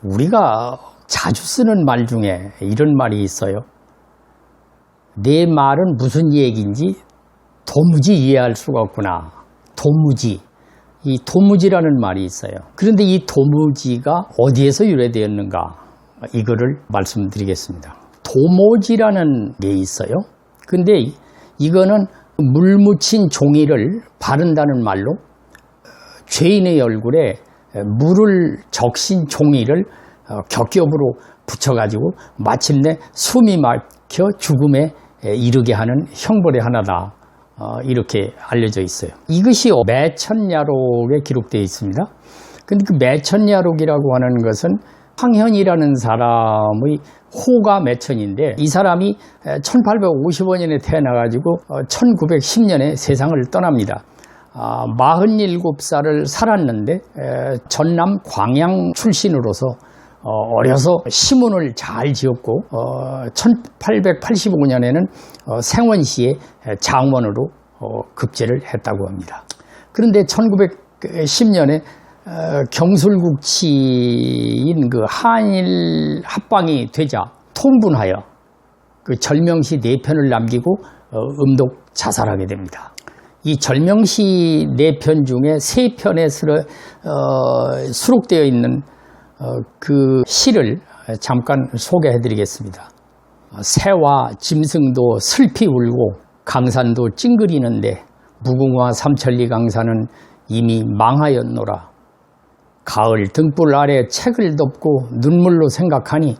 우리가 자주 쓰는 말 중에 이런 말이 있어요. 내 말은 무슨 얘기인지 도무지 이해할 수가 없구나. 도무지. 이 도무지라는 말이 있어요. 그런데 이 도무지가 어디에서 유래되었는가? 이거를 말씀드리겠습니다. 도모지라는 게 있어요. 근데 이거는 물 묻힌 종이를 바른다는 말로 죄인의 얼굴에 물을 적신 종이를 겹겹으로 붙여가지고 마침내 숨이 막혀 죽음에 이르게 하는 형벌의 하나다. 이렇게 알려져 있어요. 이것이 매천야록에 기록되어 있습니다. 근데 그 매천야록이라고 하는 것은 황현이라는 사람의 호가 매천인데, 이 사람이 1855년에 태어나가지고 1910년에 세상을 떠납니다. 47살을 살았는데 전남 광양 출신으로서 어려서 시문을 잘 지었고 1885년에는 생원시의 장원으로 급제를 했다고 합니다. 그런데 1910년에 경술국치인 그 한일 합방이 되자 통분하여 그 절명시 4편을 남기고 음독 자살하게 됩니다. 이 절명시 4편 중에 3편에 수록되어 있는 그 시를 잠깐 소개해 드리겠습니다. 새와 짐승도 슬피 울고 강산도 찡그리는데 무궁화 삼천리 강산은 이미 망하였노라. 가을 등불 아래 책을 덮고 눈물로 생각하니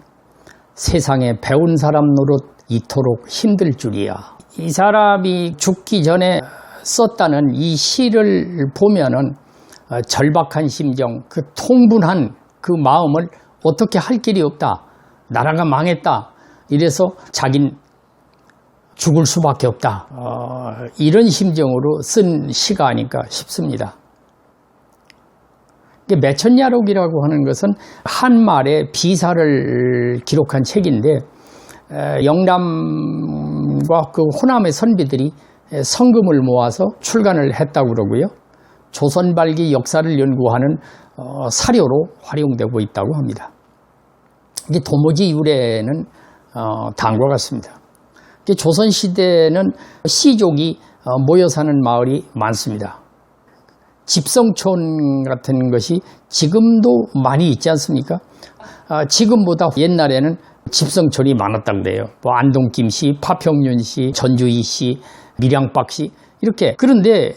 세상에 배운 사람 노릇 이토록 힘들 줄이야. 이 사람이 죽기 전에 썼다는 이 시를 보면은 절박한 심정, 그 통분한 그 마음을 어떻게 할 길이 없다. 나라가 망했다. 이래서 자긴 죽을 수밖에 없다. 이런 심정으로 쓴 시가 아닐까 싶습니다. 매천야록이라고 하는 것은 한말의 비사를 기록한 책인데, 영남과 그 호남의 선비들이 성금을 모아서 출간을 했다고 그러고요. 조선발기 역사를 연구하는 사료로 활용되고 있다고 합니다. 이게 도모지 유래는 다음과 같습니다. 조선시대는 시족이 모여 사는 마을이 많습니다. 집성촌 같은 것이 지금도 많이 있지 않습니까? 지금보다 옛날에는 집성촌이 많았다고 그래요. 뭐 안동김씨, 파평윤씨, 전주이씨, 밀양박씨 이렇게. 그런데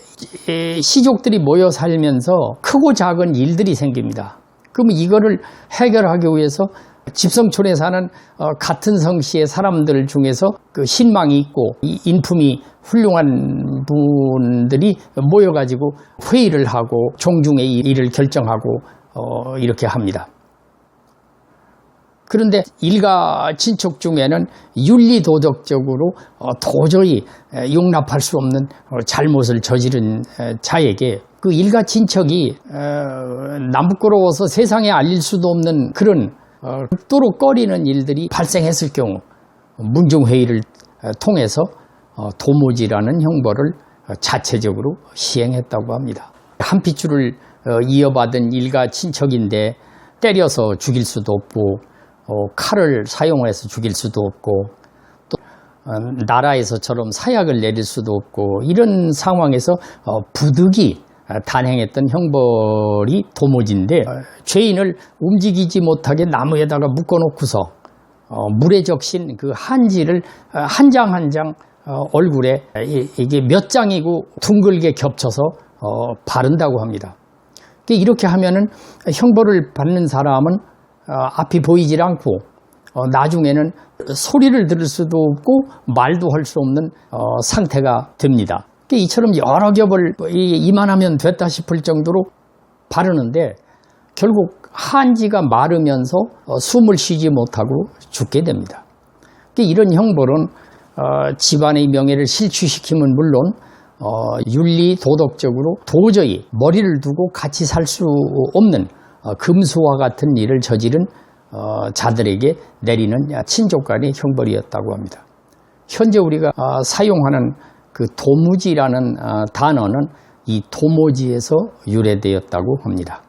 시족들이 모여 살면서 크고 작은 일들이 생깁니다. 그러면 이거를 해결하기 위해서 집성촌에 사는 같은 성씨의 사람들 중에서 그 신망이 있고 인품이 훌륭한 분들이 모여가지고 회의를 하고 종중의 일을 결정하고 이렇게 합니다. 그런데 일가 친척 중에는 윤리도덕적으로 도저히 용납할 수 없는 잘못을 저지른 자에게 그 일가 친척이 남부끄러워서 세상에 알릴 수도 없는 그런 극도로 꺼리는 일들이 발생했을 경우 문중회의를 통해서 도모지라는 형벌을 자체적으로 시행했다고 합니다. 한 핏줄을 이어받은 일가 친척인데 때려서 죽일 수도 없고 칼을 사용해서 죽일 수도 없고 또 나라에서처럼 사약을 내릴 수도 없고 이런 상황에서 부득이 단행했던 형벌이 도모지인데, 죄인을 움직이지 못하게 나무에다가 묶어놓고서 물에 적신 그 한지를 한 장 한 장 얼굴에 이게 몇 장이고 둥글게 겹쳐서 바른다고 합니다. 이렇게 하면은 형벌을 받는 사람은 앞이 보이질 않고 나중에는 소리를 들을 수도 없고 말도 할 수 없는 상태가 됩니다. 이처럼 여러 겹을 이만하면 됐다 싶을 정도로 바르는데 결국 한지가 마르면서 숨을 쉬지 못하고 죽게 됩니다. 이런 형벌은 집안의 명예를 실추시키면 물론 윤리 도덕적으로 도저히 머리를 두고 같이 살 수 없는 금수와 같은 일을 저지른 자들에게 내리는 친족 간의 형벌이었다고 합니다. 현재 우리가 사용하는 그 도무지라는 단어는 이 도모지에서 유래되었다고 합니다.